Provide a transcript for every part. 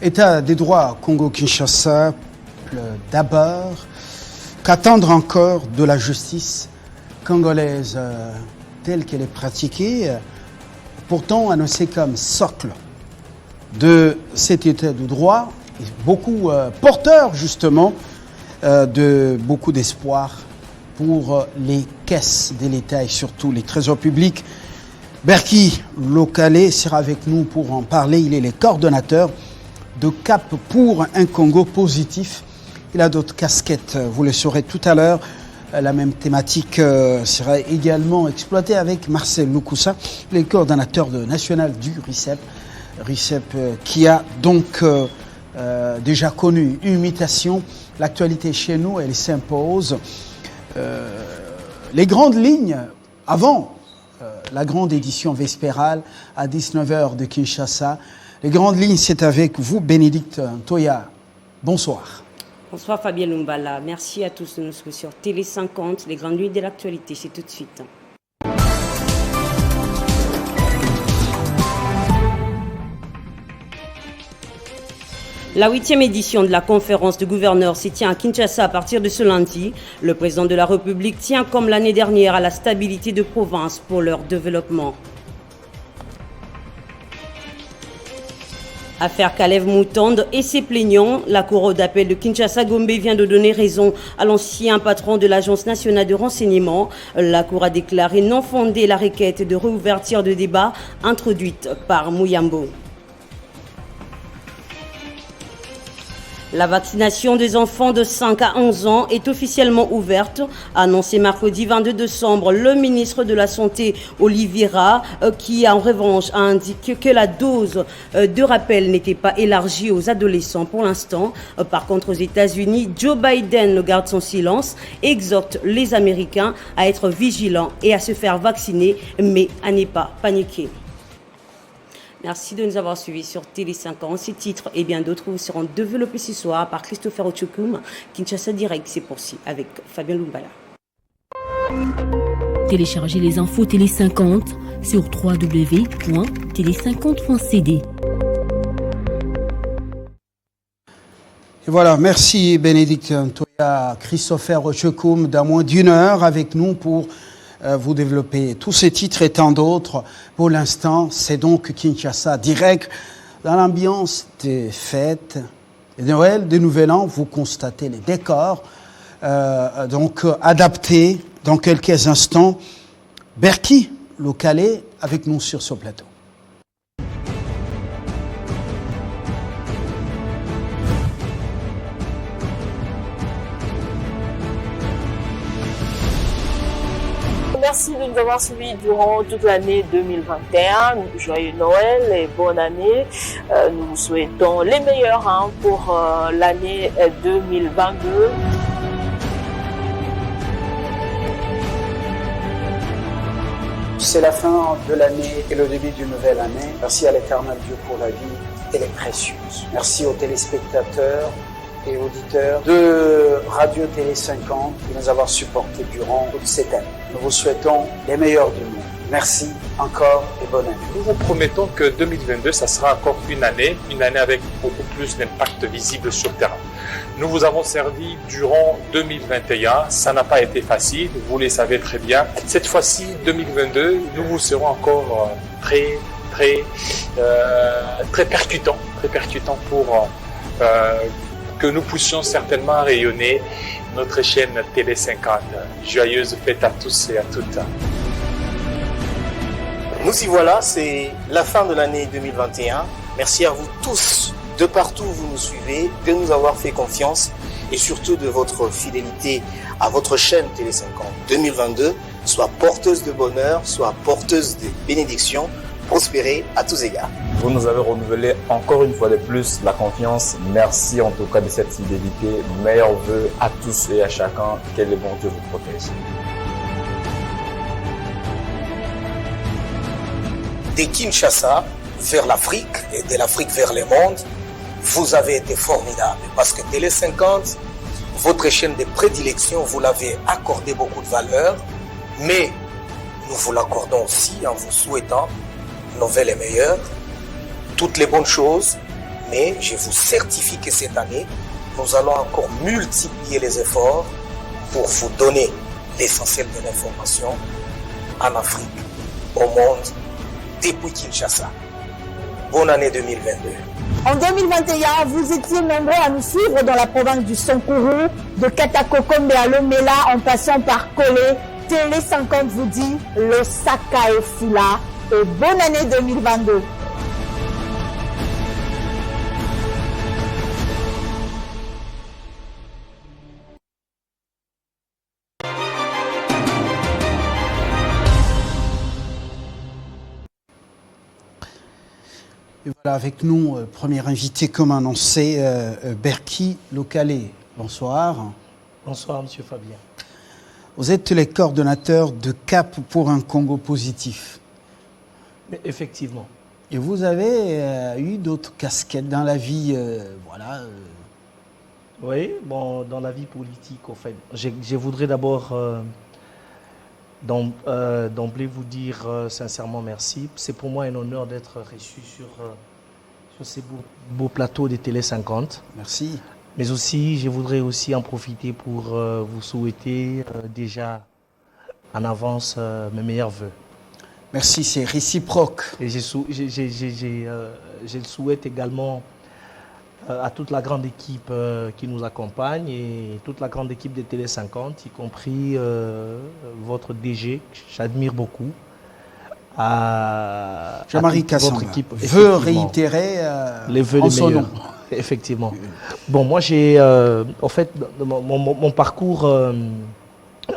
État des droits Congo-Kinshasa, d'abord, qu'attendre encore de la justice congolaise telle qu'elle est pratiquée, pourtant annoncée comme socle de cet État de droit, et beaucoup porteur justement de beaucoup d'espoir pour les caisses de l'État et surtout les trésors publics. Berki Lokale sera avec nous pour en parler. Il est le coordonnateur de Cap pour un Congo positif. Il a d'autres casquettes, vous le saurez tout à l'heure. La même thématique sera également exploitée avec Marcel Loukoussa, le coordonnateur national du RICEP. RICEP qui a donc déjà connu une mutation. L'actualité chez nous, elle s'impose. Les grandes lignes, avant la grande édition vespérale à 19h de Kinshasa, les grandes lignes, c'est avec vous, Bénédicte Ntoya. Bonsoir. Bonsoir Fabien Lumbala. Merci à tous de nous suivre sur Télé 50. Les grandes lignes de l'actualité, c'est tout de suite. La 8e édition de la conférence de gouverneurs s'y tient à Kinshasa à partir de ce lundi. Le président de la République tient comme l'année dernière à la stabilité de province pour leur développement. Affaire Kalev Moutonde et ses plaignants, la Cour d'appel de Kinshasa-Gombe vient de donner raison à l'ancien patron de l'Agence nationale de renseignement. La Cour a déclaré non fondée la requête de réouverture de débat introduite par Mouyambo. La vaccination des enfants de 5 à 11 ans est officiellement ouverte. Annoncé mercredi 22 décembre, le ministre de la Santé, Olivier Ra, qui en revanche a indiqué que la dose de rappel n'était pas élargie aux adolescents pour l'instant. Par contre, aux États-Unis, Joe Biden garde son silence et exhorte les Américains à être vigilants et à se faire vacciner, mais à ne pas paniquer. Merci de nous avoir suivis sur Télé 50. Ces titres et bien d'autres vous seront développés ce soir par Christopher Ochokoum. Kinshasa Direct s'est poursuit avec Fabien Lumbala. Téléchargez les infos Télé 50 sur www.tele50.cd. Et voilà, merci Bénédicte Ntoya, Christopher Ochokoum, d'à moins d'une heure avec nous pour vous développer tous ces titres et tant d'autres. Pour l'instant, c'est donc Kinshasa Direct. Dans l'ambiance des fêtes, de Noël, de Nouvel An, vous constatez les décors donc adaptés dans quelques instants. Berki Lokale avec nous sur ce plateau. Merci de nous avoir suivis durant toute l'année 2021. Joyeux Noël et bonne année. Nous vous souhaitons les meilleurs pour l'année 2022. C'est la fin de l'année et le début d'une nouvelle année. Merci à l'Éternel Dieu pour la vie, elle est précieuse. Merci aux téléspectateurs et auditeurs de Radio Télé 50 de nous avoir supportés durant toute cette année. Nous vous souhaitons les meilleurs du monde. Merci encore et bonne année. Nous vous promettons que 2022, ça sera encore une année avec beaucoup plus d'impact visible sur le terrain. Nous vous avons servi durant 2021, ça n'a pas été facile, vous le savez très bien. Cette fois-ci, 2022, nous vous serons encore très percutant pour que nous puissions certainement rayonner notre chaîne Télé 50. Joyeuse fête à tous et à toutes. Nous y voilà, c'est la fin de l'année 2021. Merci à vous tous, de partout où vous nous suivez, de nous avoir fait confiance et surtout de votre fidélité à votre chaîne Télé 50. 2022 soit porteuse de bonheur, soit porteuse de bénédictions, prospérer à tous égards. Vous nous avez renouvelé encore une fois de plus la confiance. Merci en tout cas de cette fidélité. Meilleurs vœux à tous et à chacun. Que le bon Dieu vous protège. De Kinshasa vers l'Afrique et de l'Afrique vers le monde, vous avez été formidable parce que Télé 50, votre chaîne de prédilection, vous l'avez accordé beaucoup de valeur, mais nous vous l'accordons aussi en vous souhaitant nos vœux les meilleurs, toutes les bonnes choses, Mais je vous certifie que cette année, nous allons encore multiplier les efforts pour vous donner l'essentiel de l'information en Afrique, au monde, depuis Kinshasa. Bonne année 2022. En 2021, vous étiez nombreux à nous suivre dans la province du Sankuru, de Katakokombe à Lomela en passant par Kolé. Télé 50 vous dit Losaka et Fula et bonne année 2022. Et voilà, avec nous, premier invité comme annoncé, Berki Lokale. Bonsoir. Bonsoir, Monsieur Fabien. Vous êtes le coordonnateur de CAP pour un Congo positif. Mais effectivement. Et vous avez eu d'autres casquettes dans la vie, Oui, bon, dans la vie politique, en fait. Je voudrais d'abord d'emblée vous dire sincèrement merci. C'est pour moi un honneur d'être reçu sur ces beaux plateaux de Télé 50. Merci. Mais aussi, je voudrais aussi en profiter pour vous souhaiter déjà en avance mes meilleurs vœux. Merci, c'est réciproque. Et je le souhaite également à toute la grande équipe qui nous accompagne et toute la grande équipe de Télé 50, y compris votre DG, que j'admire beaucoup. Jean-Marie Kassamba veut réitérer les vœux en les son meilleurs. nom. Effectivement. Bon, moi j'ai, en fait, mon parcours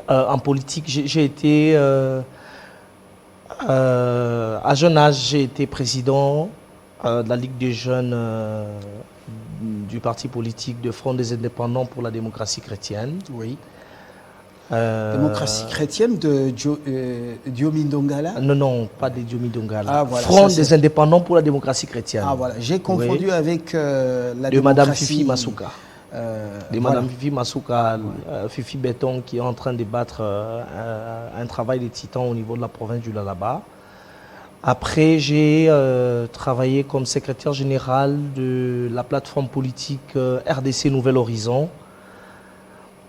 en politique, j'ai été, à jeune âge, j'ai été président de la Ligue des jeunes du parti politique de Front des indépendants pour la démocratie chrétienne. Oui. Démocratie chrétienne de Diomi Ndongala? Non, pas de Diomi Ndongala. Ah, voilà, Front des indépendants pour la démocratie chrétienne. Ah voilà, j'ai confondu Oui. avec la de démocratie... Madame Fifi Masuka. De voilà. Madame Fifi Masuka, Fifi Béton, qui est en train de battre un travail de titan au niveau de la province du Lalaba. Après, j'ai travaillé comme secrétaire général de la plateforme politique RDC Nouvel Horizon,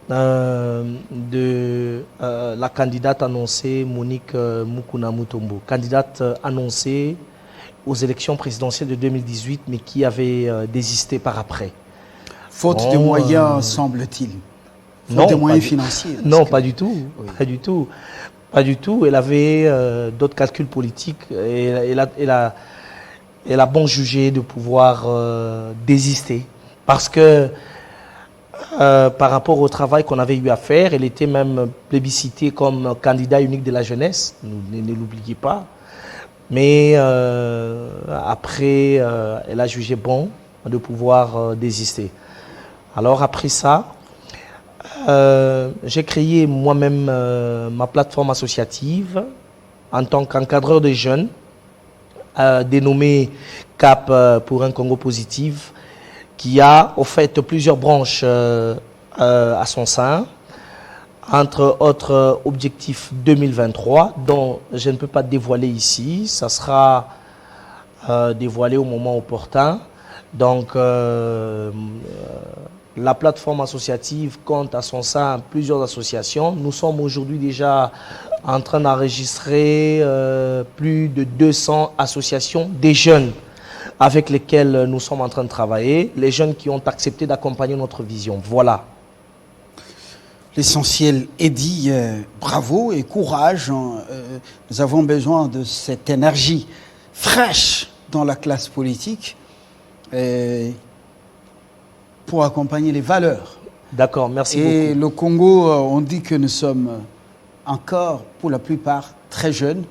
de la candidate annoncée Monique Mukuna Mutombo, candidate annoncée aux élections présidentielles de 2018, mais qui avait désisté par après. Faute de moyens, semble-t-il. Faute de moyens financiers. Non, pas du tout. Oui. Pas du tout. Pas du tout. Elle avait d'autres calculs politiques et elle a bon jugé de pouvoir désister. Parce que par rapport au travail qu'on avait eu à faire, elle était même plébiscitée comme candidat unique de la jeunesse. Ne l'oubliez pas. Mais après, elle a jugé bon de pouvoir désister. Alors après ça, j'ai créé moi-même ma plateforme associative en tant qu'encadreur des jeunes, dénommée CAP pour un Congo positif, qui a au fait plusieurs branches à son sein, entre autres objectifs 2023, dont je ne peux pas dévoiler ici, ça sera dévoilé au moment opportun. Donc, la plateforme associative compte à son sein plusieurs associations. Nous sommes aujourd'hui déjà en train d'enregistrer plus de 200 associations des jeunes avec lesquels nous sommes en train de travailler, les jeunes qui ont accepté d'accompagner notre vision. Voilà. L'essentiel est dit, bravo et courage. Nous avons besoin de cette énergie fraîche dans la classe politique pour accompagner les valeurs. D'accord, merci beaucoup. Et le Congo, on dit que nous sommes encore, pour la plupart, très jeunes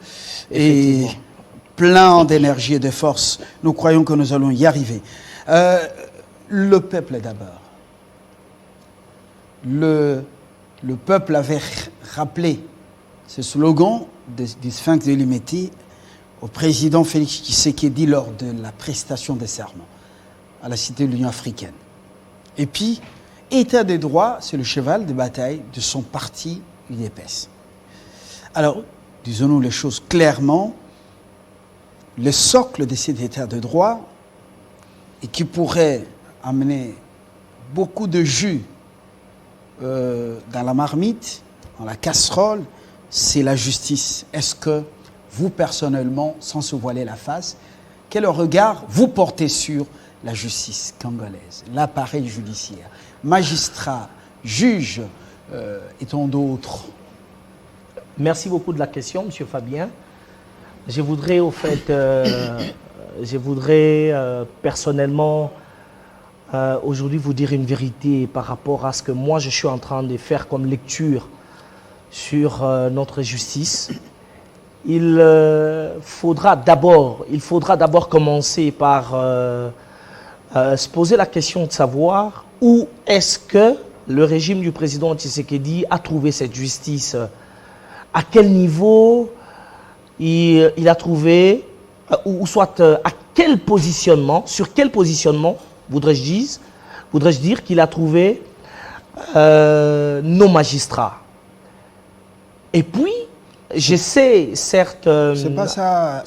et plein d'énergie et de force. Nous croyons que nous allons y arriver. Le peuple d'abord. Le peuple avait rappelé ce slogan du Sphinx de l'Imité au président Félix Tshisekedi lors de la prestation des serments à la Cité de l'Union africaine. Et puis, État des droits, c'est le cheval de bataille de son parti UDPS. Alors, disons-nous les choses clairement, le socle de cet État de droit, et qui pourrait amener beaucoup de jus dans la marmite, dans la casserole, c'est la justice. Est-ce que vous, personnellement, sans se voiler la face, quel regard vous portez sur la justice congolaise, l'appareil judiciaire, magistrats, juges et tant d'autres? Merci beaucoup de la question, M. Fabien. Je voudrais, au fait, personnellement, aujourd'hui vous dire une vérité par rapport à ce que moi je suis en train de faire comme lecture sur notre justice. Il faudra d'abord commencer par se poser la question de savoir où est-ce que le régime du président Tshisekedi a trouvé cette justice, à quel niveau il a trouvé, ou soit à quel positionnement, sur quel positionnement, voudrais-je dire qu'il a trouvé nos magistrats. Et puis, j'essaie, certes... c'est pas ça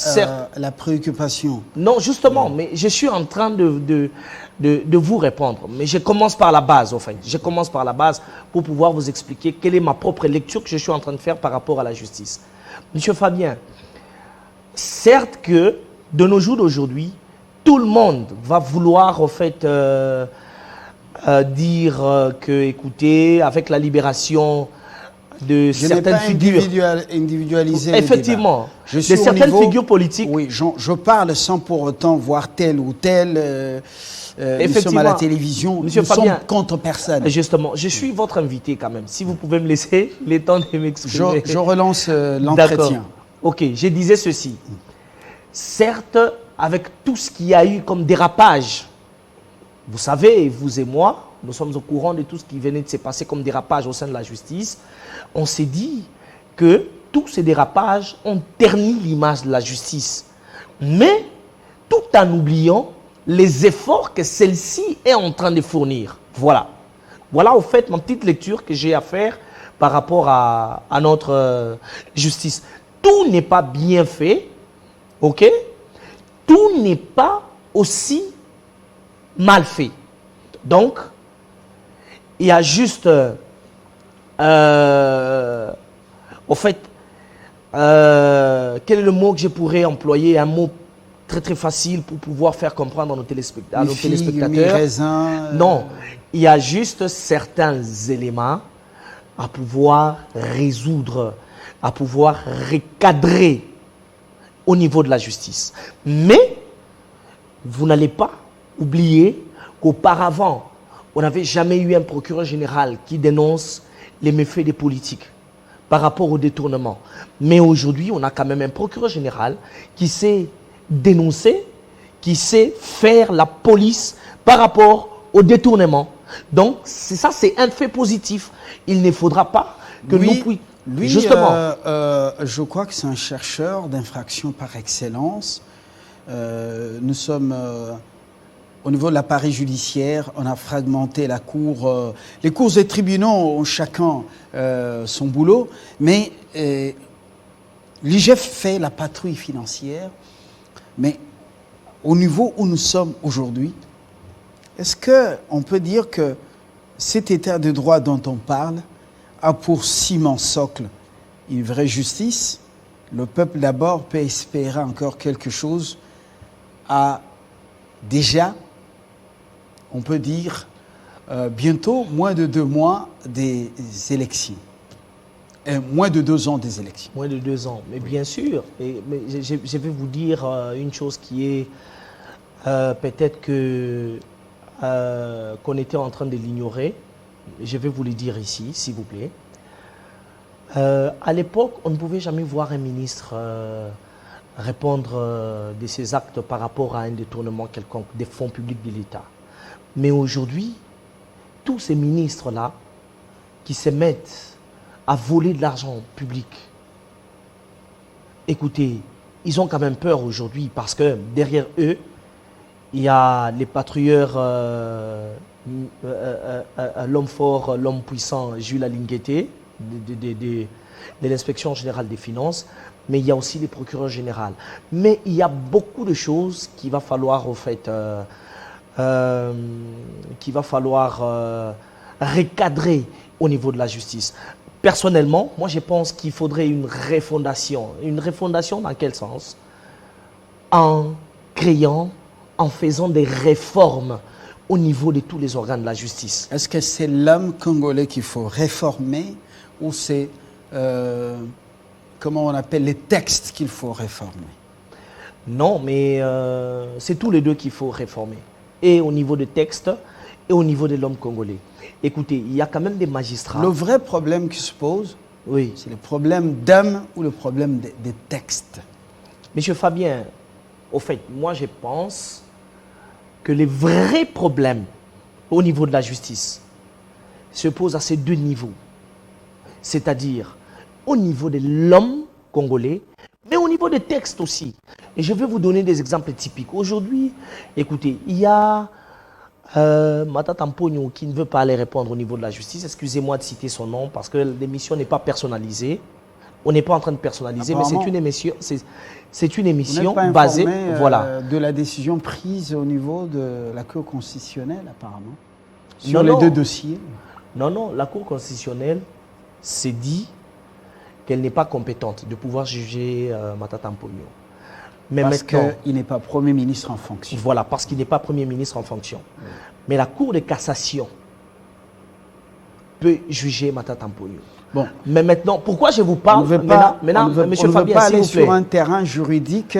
la préoccupation. Non, justement, mais je suis en train de vous répondre. Mais je commence par la base, en fait. Je commence par la base pour pouvoir vous expliquer quelle est ma propre lecture que je suis en train de faire par rapport à la justice. Monsieur Fabien, certes que, de nos jours d'aujourd'hui, tout le monde va vouloir, en fait, dire que, écoutez, avec la libération de certaines figures... individualiser effectivement, de certaines figures politiques. Oui, je parle sans pour autant voir tel ou tel. Nous sommes à la télévision, Monsieur nous Fabien, sommes contre personne. Justement, je suis votre invité quand même. Si vous pouvez me laisser le temps de m'exprimer. Je relance l'entretien. Ok, je disais ceci. Certes, avec tout ce qu'il y a eu comme dérapage, vous savez, vous et moi, nous sommes au courant de tout ce qui venait de se passer comme dérapage au sein de la justice. On s'est dit que tous ces dérapages ont terni l'image de la justice. Mais tout en oubliant les efforts que celle-ci est en train de fournir. Voilà. Voilà, au fait, ma petite lecture que j'ai à faire par rapport à notre justice. Tout n'est pas bien fait, ok? Tout n'est pas aussi mal fait. Donc, il y a juste, au fait, quel est le mot que je pourrais employer? Un mot très facile pour pouvoir faire comprendre à nos téléspectateurs. Non, il y a juste certains éléments à pouvoir résoudre, à pouvoir recadrer au niveau de la justice. Mais vous n'allez pas oublier qu'auparavant, on n'avait jamais eu un procureur général qui dénonce les méfaits des politiques par rapport au détournement. Mais aujourd'hui, on a quand même un procureur général qui sait dénoncer, qui sait faire la police par rapport au détournement. Donc, ça, c'est un fait positif. Il ne faudra pas que nous puissions... Lui, justement, je crois que c'est un chercheur d'infraction par excellence. Nous sommes... au niveau de l'appareil judiciaire, on a fragmenté la cour. Les cours et tribunaux ont chacun son boulot, mais l'IGF fait la patrouille financière. Mais au niveau où nous sommes aujourd'hui, est-ce qu'on peut dire que cet état de droit dont on parle a pour ciment socle une vraie justice? Le peuple d'abord peut espérer encore quelque chose à déjà, on peut dire, bientôt moins de 2 mois des élections. Moins de 2 ans des élections. Moins de 2 ans, mais bien sûr. Mais je vais vous dire une chose qui est peut-être qu'on était en train de l'ignorer. Je vais vous le dire ici, s'il vous plaît. À l'époque, on ne pouvait jamais voir un ministre répondre de ses actes par rapport à un détournement quelconque des fonds publics de l'État. Mais aujourd'hui, tous ces ministres-là qui se mettent à voler de l'argent public, écoutez, ils ont quand même peur aujourd'hui parce que derrière eux, il y a les patrouilleurs, l'homme fort, l'homme puissant, Jules Alingueté, de l'inspection générale des finances, mais il y a aussi les procureurs généraux. Mais il y a beaucoup de choses qu'il va falloir, au fait, qu'il va falloir recadrer au niveau de la justice. Personnellement, moi je pense qu'il faudrait une refondation. Une refondation dans quel sens? En créant, en faisant des réformes au niveau de tous les organes de la justice. Est-ce que c'est l'homme congolais qu'il faut réformer ou c'est, comment on appelle, les textes qu'il faut réformer? Non, mais c'est tous les deux qu'il faut réformer. Et au niveau des textes et au niveau de l'homme congolais. Écoutez, il y a quand même des magistrats. Le vrai problème qui se pose, oui, c'est le problème d'homme ou le problème des textes? Monsieur Fabien, au fait, moi je pense que les vrais problèmes au niveau de la justice se posent à ces deux niveaux. C'est-à-dire au niveau de l'homme congolais, mais au niveau des textes aussi. Et je vais vous donner des exemples typiques. Aujourd'hui, écoutez, il y a Matata Mponyo qui ne veut pas aller répondre au niveau de la justice. Excusez-moi de citer son nom parce que l'émission n'est pas personnalisée. On n'est pas en train de personnaliser, mais c'est une émission, c'est une émission basée, voilà, de la décision prise au niveau de la Cour constitutionnelle, apparemment, sur les deux dossiers. Non, non, la Cour constitutionnelle s'est dit qu'elle n'est pas compétente de pouvoir juger Matata Mponyo. Mais parce qu'il n'est pas Premier ministre en fonction. Voilà, parce qu'il n'est pas Premier ministre en fonction. Oui. Mais la Cour de cassation peut juger Matata Mponyo. Bon. Mais maintenant, pourquoi je vous parle maintenant, monsieur Fabien, on ne veut pas aller sur un terrain juridique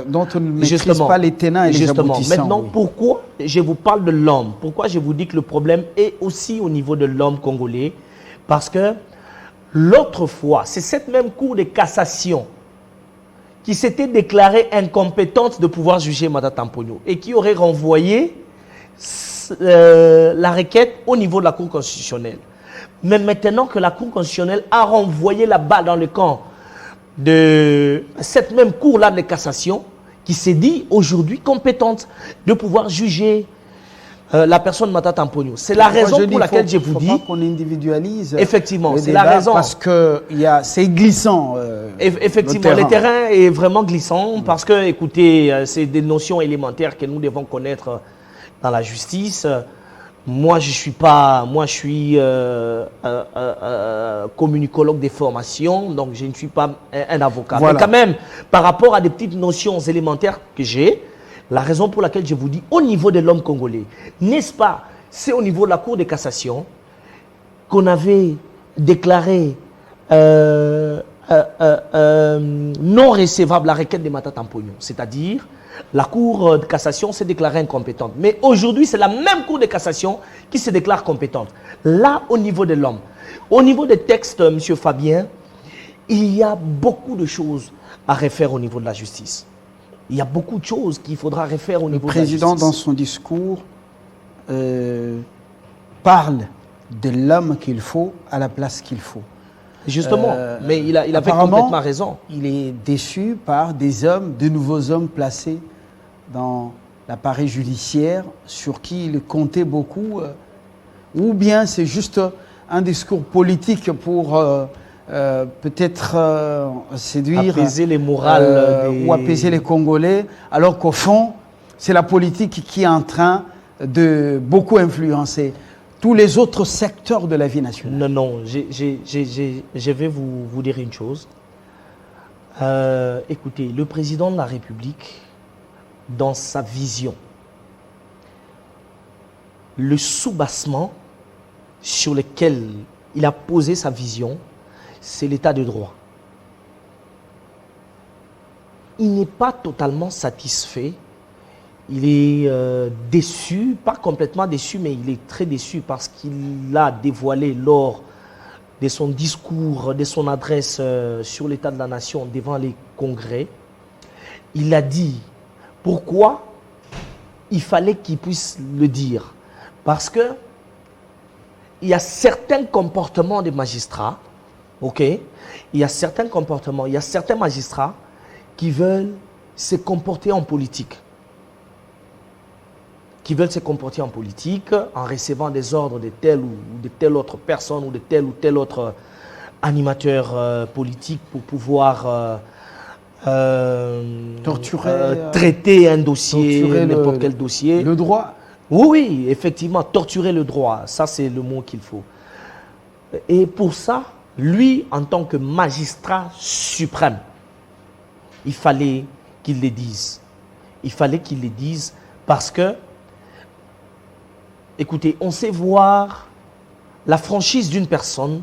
dont on ne maîtrise pas les tenants et les aboutissants. Maintenant, oui. Pourquoi je vous parle de l'homme? Pourquoi je vous dis que le problème est aussi au niveau de l'homme congolais? Parce que l'autre fois, c'est cette même Cour de cassation qui s'était déclarée incompétente de pouvoir juger Matata Mponyo et qui aurait renvoyé la requête au niveau de la Cour constitutionnelle. Mais maintenant que la Cour constitutionnelle a renvoyé la balle dans le camp de cette même Cour-là de cassation, qui s'est dit aujourd'hui compétente de pouvoir juger la personne Matata Mponyo. C'est la raison pour laquelle je vous dis... Il ne faut pas qu'on individualise. Effectivement, c'est la raison. Parce que c'est glissant. Effectivement, le terrain est vraiment glissant parce que, écoutez, c'est des notions élémentaires que nous devons connaître dans la justice. Moi, je suis communicologue de formation, donc je ne suis pas un avocat. Voilà. Mais quand même, par rapport à des petites notions élémentaires que j'ai, la raison pour laquelle je vous dis, au niveau de l'homme congolais, n'est-ce pas, c'est au niveau de la Cour de cassation qu'on avait déclaré non recevable la requête de Matata Mponyo. C'est-à-dire, la Cour de cassation s'est déclarée incompétente. Mais aujourd'hui, c'est la même Cour de cassation qui se déclare compétente. Là, au niveau de l'homme, au niveau des textes, M. Fabien, il y a beaucoup de choses à refaire au niveau de la justice. Il y a beaucoup de choses qu'il faudra refaire au niveau de la justice. Le président, dans son discours, parle de l'homme qu'il faut à la place qu'il faut. Justement, mais il avait complètement raison. Il est déçu par des hommes, de nouveaux hommes placés dans l'appareil judiciaire sur qui il comptait beaucoup. Ou bien c'est juste un discours politique pour peut-être séduire... Apaiser les morales. Ou apaiser les Congolais, alors qu'au fond, c'est la politique qui est en train de beaucoup influencer tous les autres secteurs de la vie nationale. Non, non, je vais vous dire une chose. Écoutez, le président de la République, dans sa vision, le soubassement sur lequel il a posé sa vision, c'est l'état de droit. Il n'est pas totalement satisfait. Il est déçu, pas complètement déçu, mais il est très déçu parce qu'il a dévoilé lors de son discours, de son adresse sur l'état de la nation devant les congrès. Il a dit pourquoi il fallait qu'il puisse le dire. Parce que il y a certains comportements des magistrats, ok? Il y a certains comportements, il y a certains magistrats qui veulent se comporter en politique. Qui veulent se comporter en politique en recevant des ordres de telle ou de telle autre personne ou tel autre animateur politique pour pouvoir traiter un dossier, n'importe quel dossier. Le droit. Oui, effectivement, torturer le droit, ça c'est le mot qu'il faut. Et pour ça, lui, en tant que magistrat suprême, il fallait qu'il les dise. Il fallait qu'il les dise parce que, écoutez, on sait voir la franchise d'une personne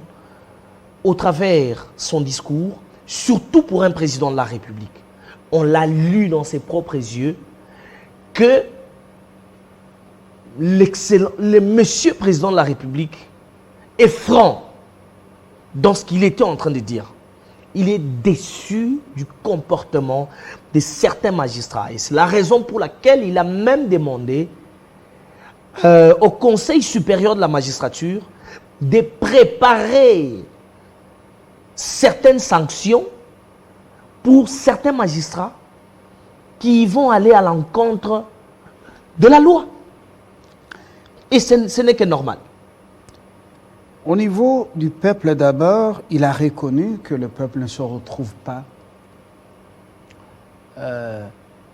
au travers son discours, surtout pour un président de la République. On l'a lu dans ses propres yeux que le monsieur président de la République est franc dans ce qu'il était en train de dire. Il est déçu du comportement de certains magistrats. Et c'est la raison pour laquelle il a même demandé au Conseil supérieur de la magistrature de préparer certaines sanctions pour certains magistrats qui vont aller à l'encontre de la loi. Et ce n'est que normal. Au niveau du peuple d'abord, il a reconnu que le peuple ne se retrouve pas.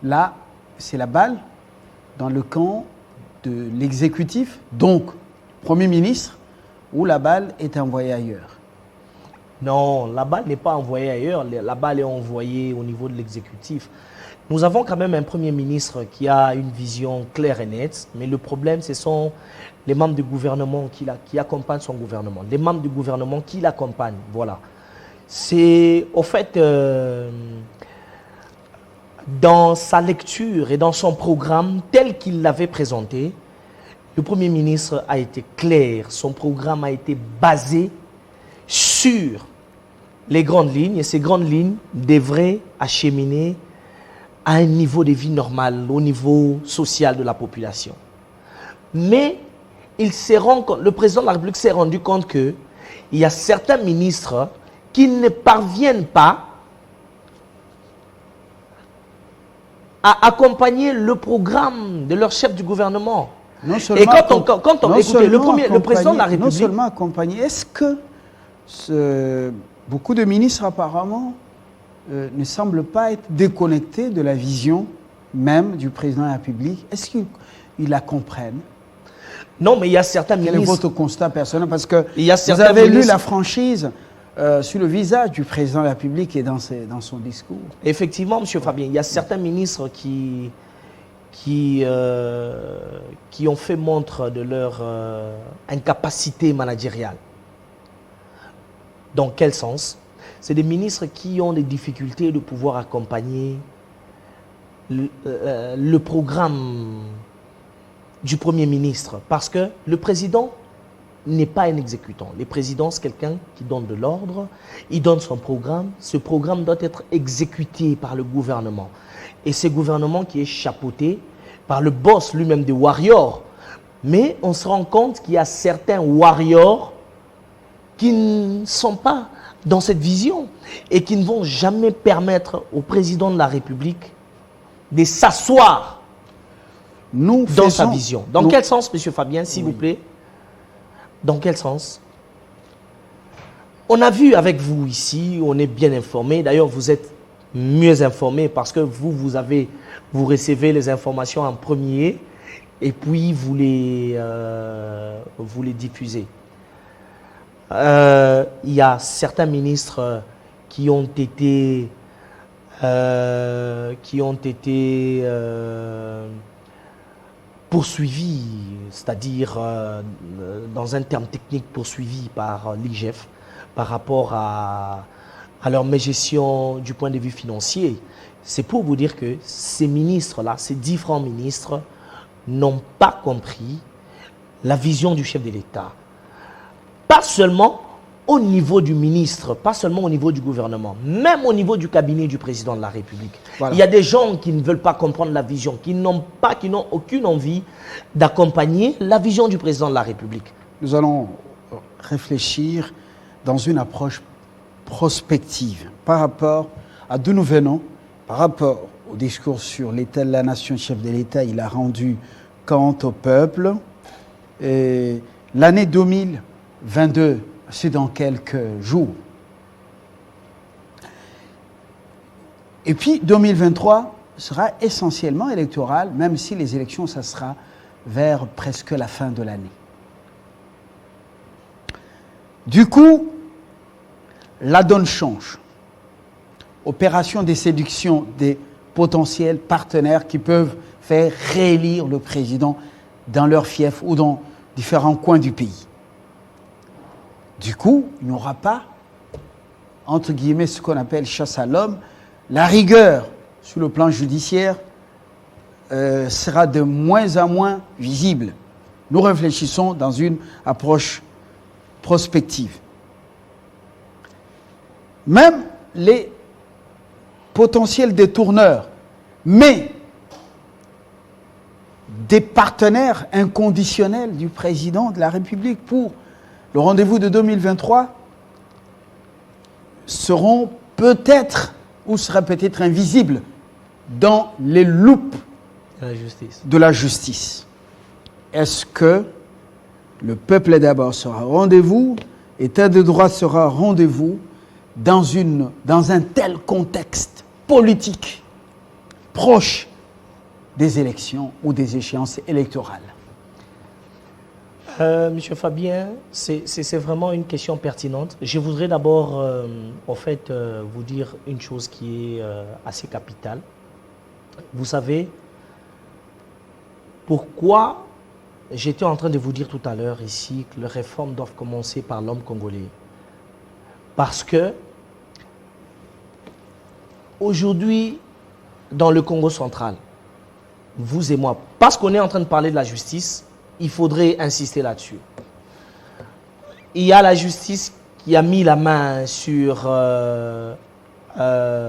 Là, c'est la balle dans le camp de l'exécutif, donc Premier ministre, où la balle est envoyée ailleurs. Non, la balle n'est pas envoyée ailleurs, la balle est envoyée au niveau de l'exécutif. Nous avons quand même un Premier ministre qui a une vision claire et nette, mais le problème, ce sont les membres du gouvernement qui accompagnent son gouvernement, les membres du gouvernement qui l'accompagnent, voilà. C'est, au fait, dans sa lecture et dans son programme tel qu'il l'avait présenté, le Premier ministre a été clair, son programme a été basé sur les grandes lignes, et ces grandes lignes devraient acheminer à un niveau de vie normal, au niveau social de la population. Mais le président de la République s'est rendu compte qu'il y a certains ministres qui ne parviennent pas à accompagner le programme de leur chef du gouvernement. Écoutez, le président de la République... Non seulement accompagner, est-ce que beaucoup de ministres apparemment ne semblent pas être déconnectés de la vision même du président de la République? Est-ce qu'ils la comprennent? Non, mais il y a certains ministres... Quel est votre constat personnel? Parce que vous avez lu la franchise sur le visage du président de la République et dans son discours. Effectivement, M. Fabien, il y a certains ministres qui ont fait montre de leur incapacité managériale. Dans quel sens? C'est des ministres qui ont des difficultés de pouvoir accompagner le programme du Premier ministre. Parce que le président n'est pas un exécutant. Le président, c'est quelqu'un qui donne de l'ordre, il donne son programme. Ce programme doit être exécuté par le gouvernement. Et ce gouvernement qui est chapeauté par le boss lui-même des warriors. Mais on se rend compte qu'il y a certains warriors qui ne sont pas dans cette vision et qui ne vont jamais permettre au président de la République de s'asseoir dans sa vision. Dans quel sens, M. Fabien, s'il vous plaît? Dans quel sens? On a vu avec vous ici, on est bien informés. D'ailleurs, vous êtes mieux informés parce que vous recevez les informations en premier et puis vous les diffusez. Il y a certains ministres qui ont été poursuivis, c'est-à-dire dans un terme technique poursuivis par l'IGF par rapport à leur mégestion du point de vue financier. C'est pour vous dire que ces ministres-là, ces différents ministres, n'ont pas compris la vision du chef de l'État. Pas seulement au niveau du ministre, pas seulement au niveau du gouvernement, même au niveau du cabinet du président de la République. Voilà. Il y a des gens qui ne veulent pas comprendre la vision, qui n'ont aucune envie d'accompagner la vision du président de la République. Nous allons réfléchir dans une approche prospective par rapport à d'où nous venons, par rapport au discours sur l'état de la nation, chef de l'État, il a rendu compte au peuple. L'année 2022, c'est dans quelques jours. Et puis 2023 sera essentiellement électoral, même si les élections, ça sera vers presque la fin de l'année. Du coup, la donne change. Opération de séduction des potentiels partenaires qui peuvent faire réélire le président dans leur fief ou dans différents coins du pays. Du coup, il n'y aura pas, entre guillemets, ce qu'on appelle chasse à l'homme. La rigueur sur le plan judiciaire sera de moins en moins visible. Nous réfléchissons dans une approche prospective. Même les potentiels détourneurs, mais des partenaires inconditionnels du président de la République pour le rendez-vous de 2023 seront peut-être ou seraient peut-être invisibles dans les loupes de la justice. Est-ce que le peuple d'abord sera au rendez-vous, État de droit sera au rendez-vous dans un tel contexte politique proche des élections ou des échéances électorales? Monsieur Fabien, c'est vraiment une question pertinente. Je voudrais d'abord, vous dire une chose qui est assez capitale. Vous savez, pourquoi j'étais en train de vous dire tout à l'heure ici que les réformes doivent commencer par l'homme congolais? Parce que aujourd'hui, dans le Congo central, vous et moi, parce qu'on est en train de parler de la justice, il faudrait insister là-dessus. Il y a la justice qui a mis la main sur, je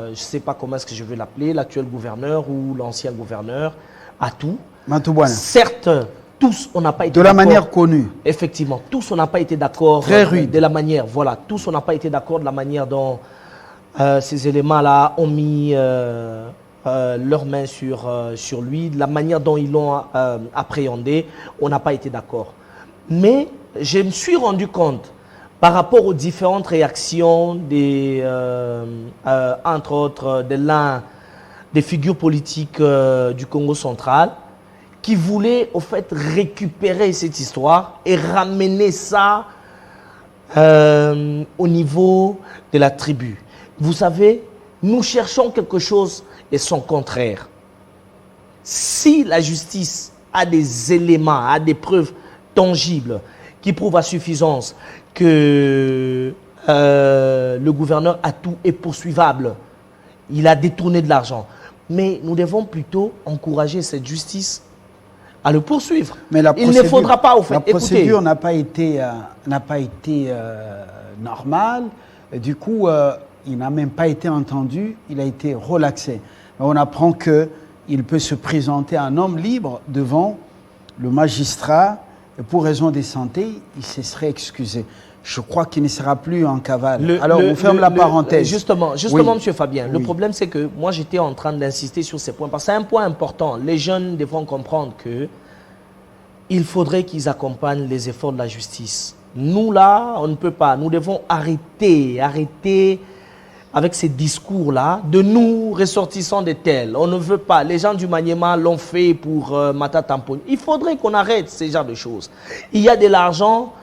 ne sais pas comment est-ce que je vais l'appeler, l'actuel gouverneur ou l'ancien gouverneur, à tout. Mantouboana. Certes, tous, on n'a pas été de la manière connue. Effectivement, tous, on n'a pas été d'accord. Très rude. De la manière, voilà, tous, on n'a pas été d'accord de la manière dont ces éléments-là ont mis leurs mains sur lui, la manière dont ils l'ont appréhendé, on n'a pas été d'accord. Mais je me suis rendu compte, par rapport aux différentes réactions entre autres, de l'un des figures politiques du Congo central, qui voulaient au fait récupérer cette histoire et ramener ça au niveau de la tribu. Vous savez, nous cherchons quelque chose et son contraire. Si la justice a des éléments, a des preuves tangibles qui prouvent à suffisance que le gouverneur Atou est poursuivable, il a détourné de l'argent, mais nous devons plutôt encourager cette justice à le poursuivre. Mais il ne faudra pas, au fait. La procédure n'a pas été normale. Du coup, il n'a même pas été entendu, il a été relaxé. On apprend qu'il peut se présenter un homme libre devant le magistrat et pour raison de santé, il se serait excusé. Je crois qu'il ne sera plus en cavale. Alors, on ferme la parenthèse. Justement, oui. M. Fabien, le problème c'est que moi j'étais en train d'insister sur ces points, parce que c'est un point important. Les jeunes devront comprendre qu'il faudrait qu'ils accompagnent les efforts de la justice. Nous là, on ne peut pas. Nous devons arrêter avec ces discours-là, de nous ressortissants de tels. On ne veut pas. Les gens du Maniema l'ont fait pour Mata Tampon. Il faudrait qu'on arrête ce genre de choses. Il y a de l'argent,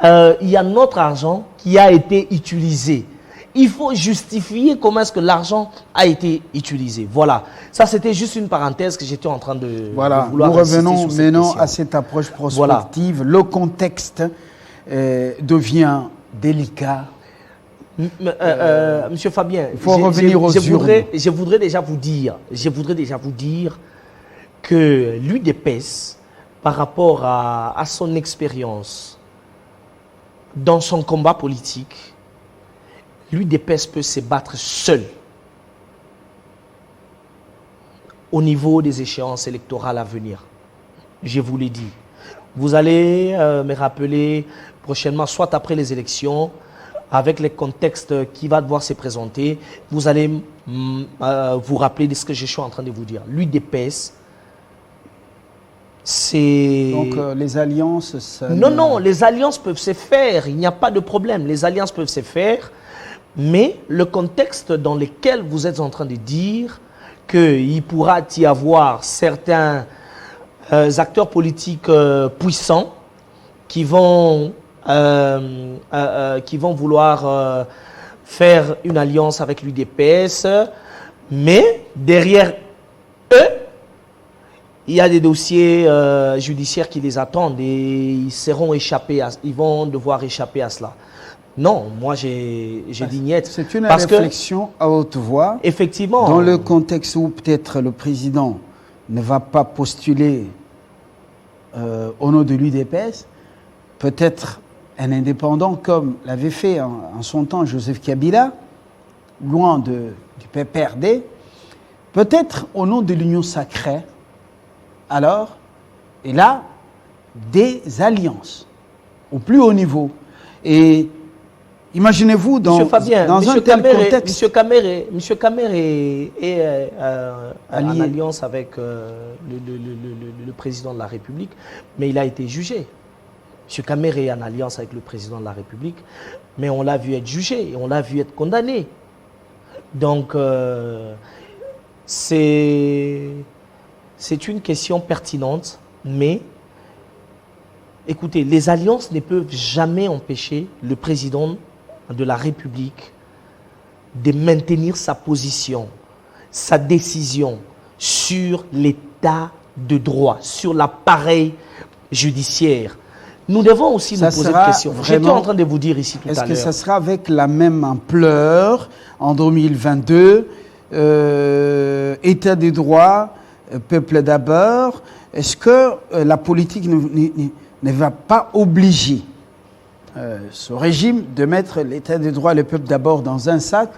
il y a notre argent qui a été utilisé. Il faut justifier comment est-ce que l'argent a été utilisé. Voilà. Ça, c'était juste une parenthèse que j'étais en train de voilà. Nous revenons maintenant à cette approche prospective. Voilà. Le contexte devient délicat. Monsieur Fabien, il faut revenir aux urnes. Je voudrais déjà vous dire que l'UDPS, par rapport à son expérience dans son combat politique, l'UDPS peut se battre seul au niveau des échéances électorales à venir. Je vous l'ai dit. Vous allez me rappeler prochainement, soit après les élections, avec les contextes qui va devoir se présenter, vous allez vous rappeler de ce que je suis en train de vous dire. L'UDPS, c'est... Donc les alliances... Non, les alliances peuvent se faire, il n'y a pas de problème. Les alliances peuvent se faire, Mais le contexte dans lequel vous êtes en train de dire qu'il pourra y avoir certains acteurs politiques puissants qui vont vouloir faire une alliance avec l'UDPS, mais derrière eux, il y a des dossiers judiciaires qui les attendent et ils vont devoir échapper à cela. Non, moi j'ai dit niet. C'est une réflexion à haute voix. Effectivement. Dans le contexte où peut-être le président ne va pas postuler au nom de l'UDPS, peut-être un indépendant comme l'avait fait en son temps Joseph Kabila, loin du PPRD, peut-être au nom de l'Union sacrée, alors, et là, des alliances au plus haut niveau. Et imaginez-vous dans un tel contexte. Monsieur Kamer est en alliance avec le président de la République, mais il a été jugé. M. Kamer est en alliance avec le président de la République, mais on l'a vu être jugé, on l'a vu être condamné. Donc, c'est une question pertinente, mais écoutez, les alliances ne peuvent jamais empêcher le président de la République de maintenir sa position, sa décision sur l'état de droit, sur l'appareil judiciaire. Nous devons aussi nous poser une question. J'étais en train de vous dire ici tout à l'heure. Est-ce que ça sera avec la même ampleur en 2022, état de droit, peuple d'abord? Est-ce que la politique ne va pas obliger ce régime de mettre l'état de droit et le peuple d'abord dans un sac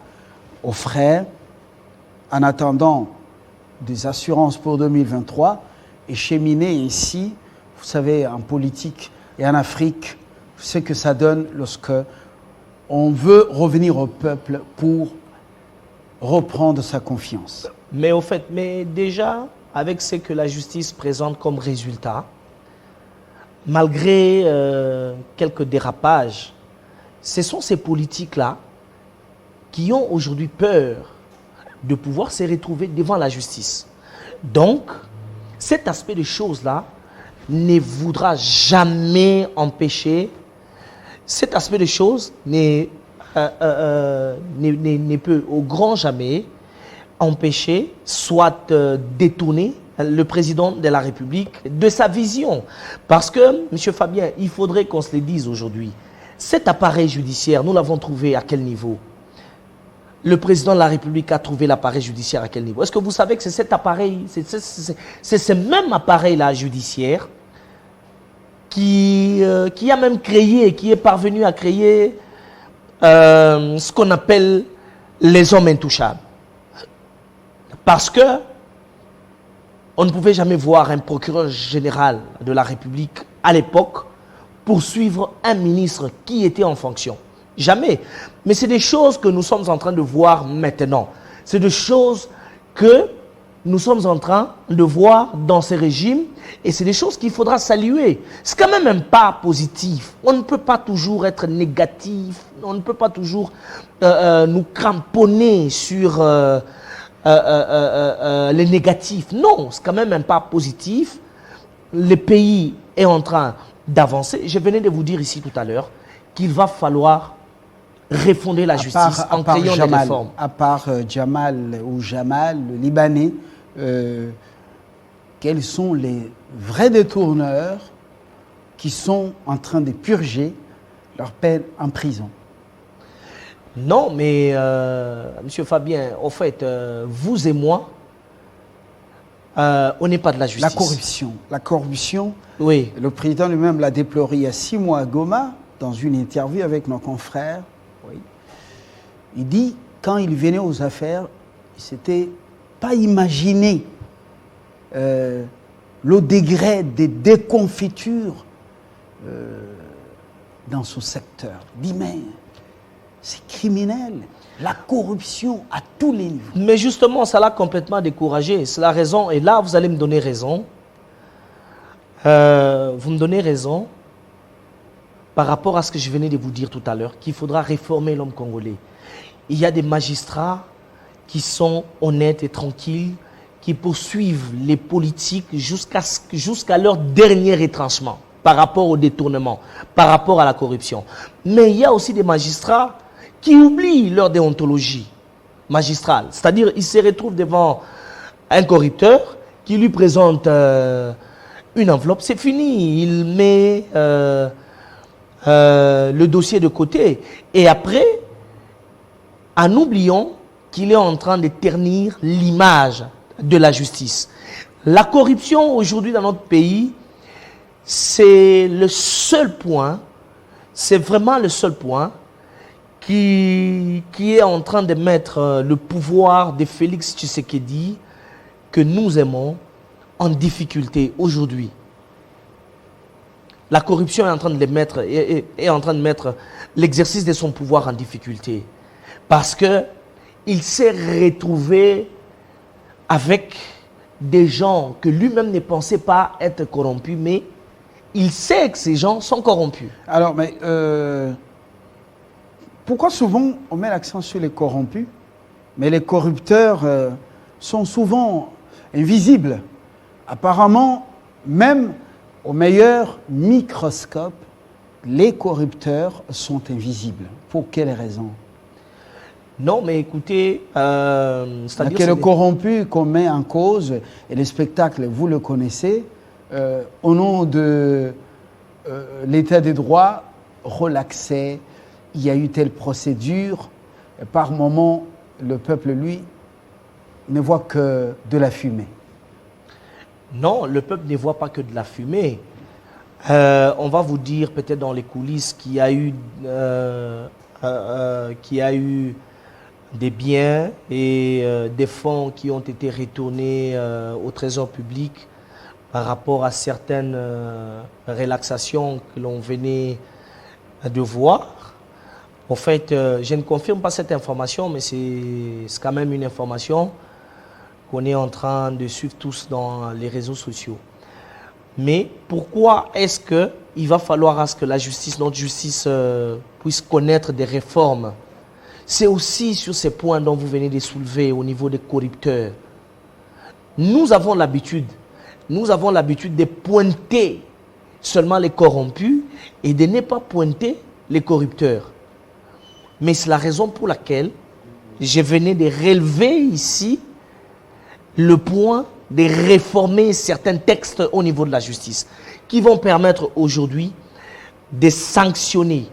aux frais en attendant des assurances pour 2023 et cheminer ici, vous savez, en politique et en Afrique, ce que ça donne lorsque on veut revenir au peuple pour reprendre sa confiance. Mais au fait, déjà, avec ce que la justice présente comme résultat, malgré quelques dérapages, ce sont ces politiques-là qui ont aujourd'hui peur de pouvoir se retrouver devant la justice. Donc, cet aspect de choses-là ne voudra jamais empêcher, cet aspect de choses ne peut au grand jamais empêcher, soit détourner le président de la République de sa vision. Parce que, M. Fabien, il faudrait qu'on se le dise aujourd'hui. Cet appareil judiciaire, nous l'avons trouvé à quel niveau? Le président de la République a trouvé l'appareil judiciaire à quel niveau? Est-ce que vous savez que c'est cet appareil, c'est ce même appareil-là judiciaire qui a même créé, qui est parvenu à créer ce qu'on appelle les hommes intouchables. Parce que on ne pouvait jamais voir un procureur général de la République à l'époque poursuivre un ministre qui était en fonction. Jamais. Mais c'est des choses que nous sommes en train de voir maintenant. C'est des choses que nous sommes en train de voir dans ces régimes et c'est des choses qu'il faudra saluer. C'est quand même pas positif. On ne peut pas toujours être négatif. On ne peut pas toujours nous cramponner sur les négatifs. Non, c'est quand même pas positif. Le pays est en train d'avancer. Je venais de vous dire ici tout à l'heure qu'il va falloir refonder la justice en créant des réformes. À part Jamal, le Libanais, quels sont les vrais détourneurs qui sont en train de purger leur peine en prison? Non, mais Monsieur Fabien, au fait, vous et moi, on n'est pas de la justice. La corruption. Oui. Le président lui-même l'a déploré il y a 6 mois à Goma, dans une interview avec nos confrères. Oui. Il dit, quand il venait aux affaires, il ne s'était pas imaginé le degré de déconfiture dans ce secteur. Il dit, mais c'est criminel, la corruption à tous les niveaux. Mais justement, ça l'a complètement découragé. C'est la raison, et là, vous allez me donner raison. Vous me donnez raison par rapport à ce que je venais de vous dire tout à l'heure, qu'il faudra réformer l'homme congolais. il y a des magistrats qui sont honnêtes et tranquilles, qui poursuivent les politiques jusqu'à leur dernier retranchement par rapport au détournement, par rapport à la corruption. Mais il y a aussi des magistrats qui oublient leur déontologie magistrale. C'est-à-dire, ils se retrouvent devant un corrupteur qui lui présente une enveloppe, c'est fini. Il met le dossier de côté. Et après, en oubliant qu'il est en train de ternir l'image de la justice. La corruption aujourd'hui dans notre pays, c'est le seul point, c'est vraiment le seul point qui est en train de mettre le pouvoir de Félix Tshisekedi, que nous aimons, en difficulté aujourd'hui. La corruption est en train de mettre l'exercice de son pouvoir en difficulté. Parce que il s'est retrouvé avec des gens que lui-même ne pensait pas être corrompus, mais il sait que ces gens sont corrompus. Alors, mais pourquoi souvent on met l'accent sur les corrompus, mais les corrupteurs sont souvent invisibles? Apparemment, même au meilleur microscope, les corrupteurs sont invisibles. Pour quelles raisons? Non, mais écoutez, c'est-à-dire que le corrompu qu'on met en cause, et le spectacle, vous le connaissez, au nom de l'état des droits, relaxé, il y a eu telle procédure, par moment, le peuple, lui, ne voit que de la fumée. Non, le peuple ne voit pas que de la fumée. On va vous dire peut-être dans les coulisses qu'il y a eu des biens et des fonds qui ont été retournés au trésor public par rapport à certaines relaxations que l'on venait de voir. En fait, je ne confirme pas cette information, mais c'est quand même une information qu'on est en train de suivre tous dans les réseaux sociaux. Mais pourquoi est-ce qu'il va falloir à ce que la justice, notre justice, puisse connaître des réformes? C'est aussi sur ces points dont vous venez de soulever au niveau des corrupteurs. Nous avons l'habitude de pointer seulement les corrompus et de ne pas pointer les corrupteurs. Mais c'est la raison pour laquelle je venais de relever ici le point de réformer certains textes au niveau de la justice qui vont permettre aujourd'hui de sanctionner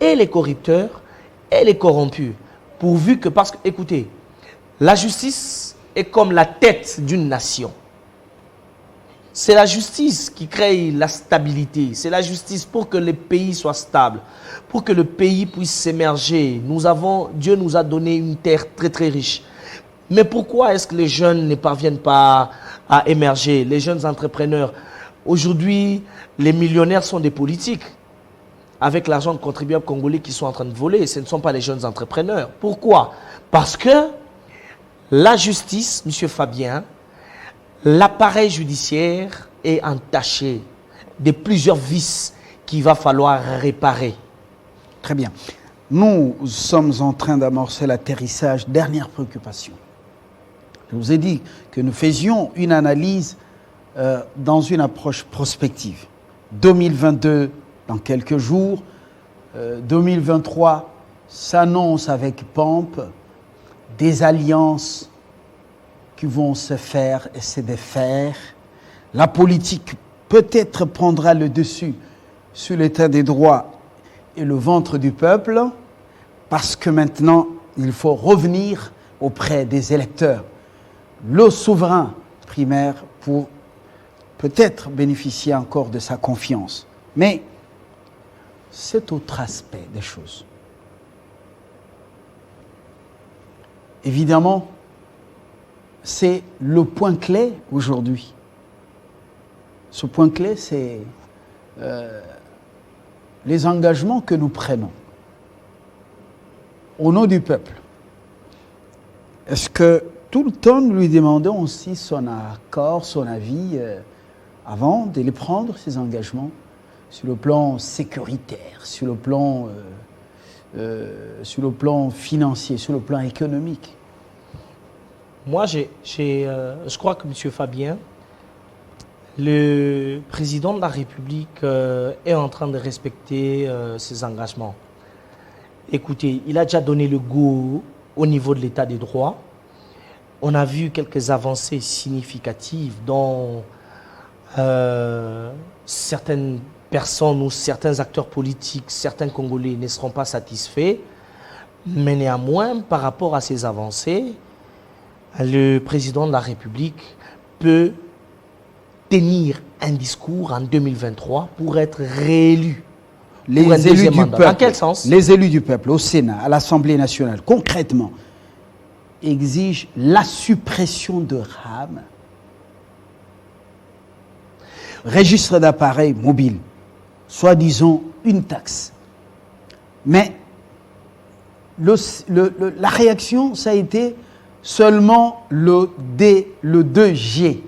et les corrupteurs et les corrompus, pourvu que, parce que, écoutez, la justice est comme la tête d'une nation. C'est la justice qui crée la stabilité. C'est la justice pour que le pays soit stable, pour que le pays puisse s'émerger. Dieu nous a donné une terre très très riche. Mais pourquoi est-ce que les jeunes ne parviennent pas à émerger? Les jeunes entrepreneurs. Aujourd'hui, les millionnaires sont des politiques, avec l'argent de contribuables congolais qui sont en train de voler. Ce ne sont pas les jeunes entrepreneurs. Pourquoi? Parce que la justice, M. Fabien, l'appareil judiciaire est entaché de plusieurs vices qu'il va falloir réparer. Très bien. Nous sommes en train d'amorcer l'atterrissage. Dernière préoccupation. Je vous ai dit que nous faisions une analyse dans une approche prospective. 2022, dans quelques jours. 2023 s'annonce avec pompe. Des alliances qui vont se faire et se défaire. La politique peut-être prendra le dessus sur l'état des droits et le ventre du peuple, parce que maintenant, il faut revenir auprès des électeurs, le souverain primaire, pour peut-être bénéficier encore de sa confiance. Mais cet autre aspect des choses. Évidemment, c'est le point clé aujourd'hui. Ce point clé, c'est les engagements que nous prenons au nom du peuple. Est-ce que tout le temps nous lui demandons aussi son accord, son avis avant de les prendre, ces engagements, sur le plan sécuritaire, sur le plan sur le plan financier, sur le plan économique? Moi, je crois que M. Fabien, le président de la République est en train de respecter ses engagements. Écoutez, il a déjà donné le go au niveau de l'état des droits. On a vu quelques avancées significatives dont certaines personnes ou certains acteurs politiques, certains Congolais ne seront pas satisfaits. Mais néanmoins, par rapport à ces avancées, le président de la République peut tenir un discours en 2023 pour être réélu. Les élus du peuple, dans quel sens? Les élus du peuple au Sénat, à l'Assemblée nationale, concrètement, exigent la suppression de RAM, registre d'appareils mobiles, soi-disant une taxe. Mais la réaction, ça a été seulement le 2G.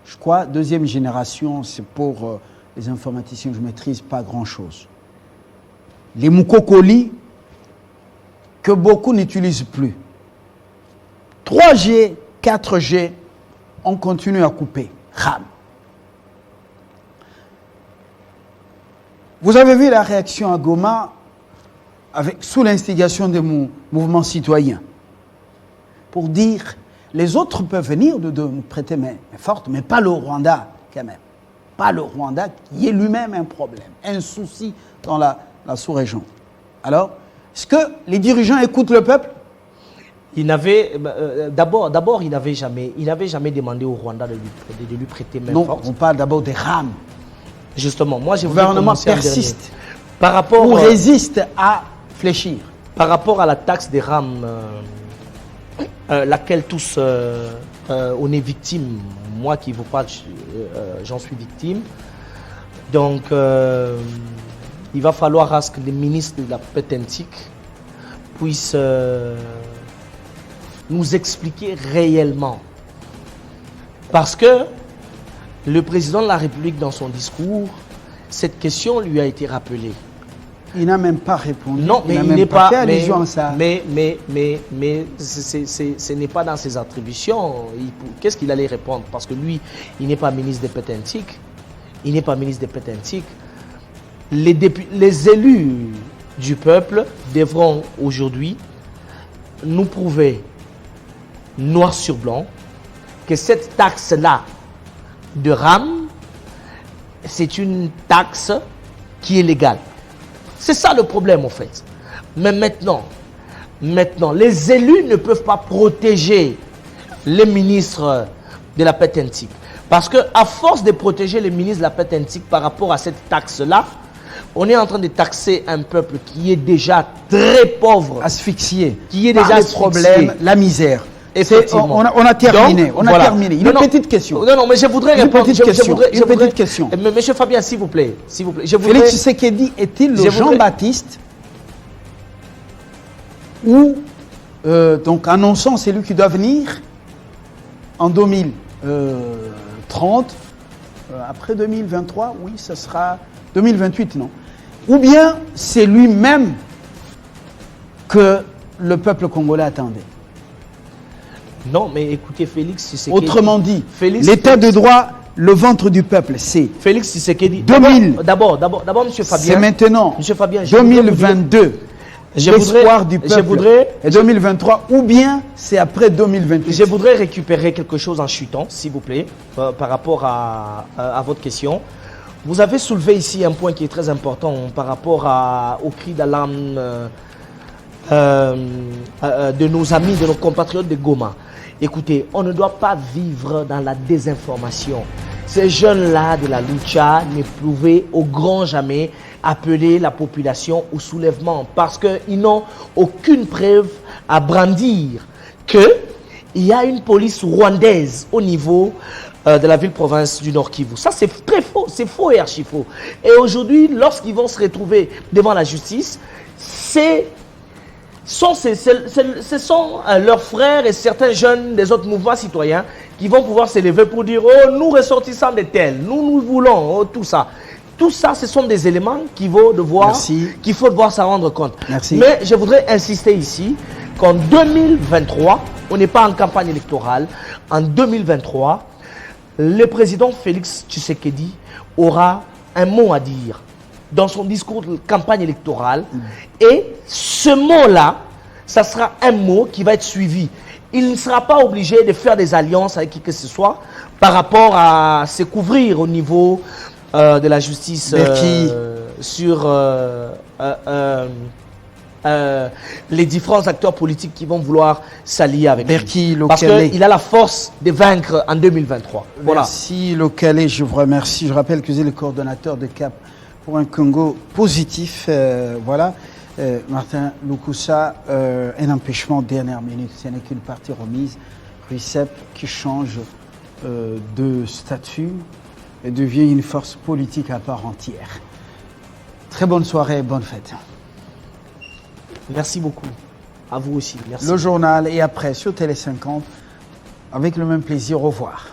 Je crois, deuxième génération, c'est pour les informaticiens, je ne maîtrise pas grand-chose. Les Mukokoli, que beaucoup n'utilisent plus. 3G, 4G, on continue à couper. RAM. Vous avez vu la réaction à Goma sous l'instigation des mouvements citoyens pour dire les autres peuvent venir de nous prêter main forte, mais pas le Rwanda quand même. Pas le Rwanda qui est lui-même un problème, un souci dans la sous-région. Alors, est-ce que les dirigeants écoutent le peuple? D'abord, il n'avait jamais demandé au Rwanda de lui prêter main forte. Non, on parle d'abord des RAM. Justement, moi, je le gouvernement persiste ou résiste à fléchir. Par rapport à la taxe des RAM, laquelle tous on est victime, moi qui vous parle, j'en suis victime. Donc, il va falloir à ce que les ministres de la pétentique puissent nous expliquer réellement. Parce que le président de la République, dans son discours, cette question lui a été rappelée. Il n'a même pas répondu. Non, mais il n'est pas fait allusion à ça. Mais ce n'est pas dans ses attributions. Qu'est-ce qu'il allait répondre? Parce que lui, il n'est pas ministre des pétentiques. Il n'est pas ministre des pétentiques. Les élus du peuple devront aujourd'hui nous prouver, noir sur blanc, que cette taxe-là de RAM, c'est une taxe qui est légale. C'est ça le problème en fait. Mais maintenant, les élus ne peuvent pas protéger les ministres de la pétentique. Parce qu'à force de protéger les ministres de la pétentique par rapport à cette taxe-là, on est en train de taxer un peuple qui est déjà très pauvre. Asphyxié. Qui est déjà le problème, la misère. Effectivement. On a terminé. Donc, on a terminé. Une petite question. Non, mais je voudrais répondre. Une petite question. Mais monsieur Fabien, s'il vous plaît. Félix Tshisekedi est-il le Jean-Baptiste ou, donc, annonçant c'est lui qui doit venir en 2030, après 2023, oui, ce sera 2028, non? Ou bien c'est lui-même que le peuple congolais attendait? Non, mais écoutez, Félix Tshisekedi... Autrement dit, l'état de droit, le ventre du peuple, c'est... Félix Tshisekedi... 2000... D'abord, M. Fabien... C'est maintenant, M. Fabien, 2022, l'espoir du peuple, et 2023, ou bien c'est après 2028. Je voudrais récupérer quelque chose en chutant, s'il vous plaît, par rapport à votre question. Vous avez soulevé ici un point qui est très important par rapport au cri d'alarme de nos amis, de nos compatriotes de Goma. Écoutez, on ne doit pas vivre dans la désinformation. Ces jeunes-là de la Lucha ne pouvaient au grand jamais appeler la population au soulèvement parce qu'ils n'ont aucune preuve à brandir qu'il y a une police rwandaise au niveau de la ville-province du Nord Kivu. Ça, c'est très faux, c'est faux et archi faux. Et aujourd'hui, lorsqu'ils vont se retrouver devant la justice, ce sont leurs frères et certains jeunes des autres mouvements citoyens qui vont pouvoir s'élever pour dire « Oh, nous ressortissants de tels, nous voulons tout ça ». Tout ça, ce sont des éléments qu'il faut devoir s'en rendre compte. Merci. Mais je voudrais insister ici qu'en 2023, on n'est pas en campagne électorale. En 2023, le président Félix Tshisekedi aura un mot à dire dans son discours de campagne électorale. Et ce mot-là, ça sera un mot qui va être suivi. Il ne sera pas obligé de faire des alliances avec qui que ce soit par rapport à se couvrir au niveau de la justice sur les différents acteurs politiques qui vont vouloir s'allier avec lui. Parce qu'il a la force de vaincre en 2023. Voilà. Merci Lokale, je vous remercie. Je rappelle que vous êtes le coordonnateur de CAP pour un Congo positif. Voilà. Martin Lukusa, un empêchement dernière minute. Ce n'est qu'une partie remise. RICEP qui change de statut et devient une force politique à part entière. Très bonne soirée, bonne fête. Merci beaucoup. À vous aussi. Merci. Le journal et après sur Télé 50, avec le même plaisir. Au revoir.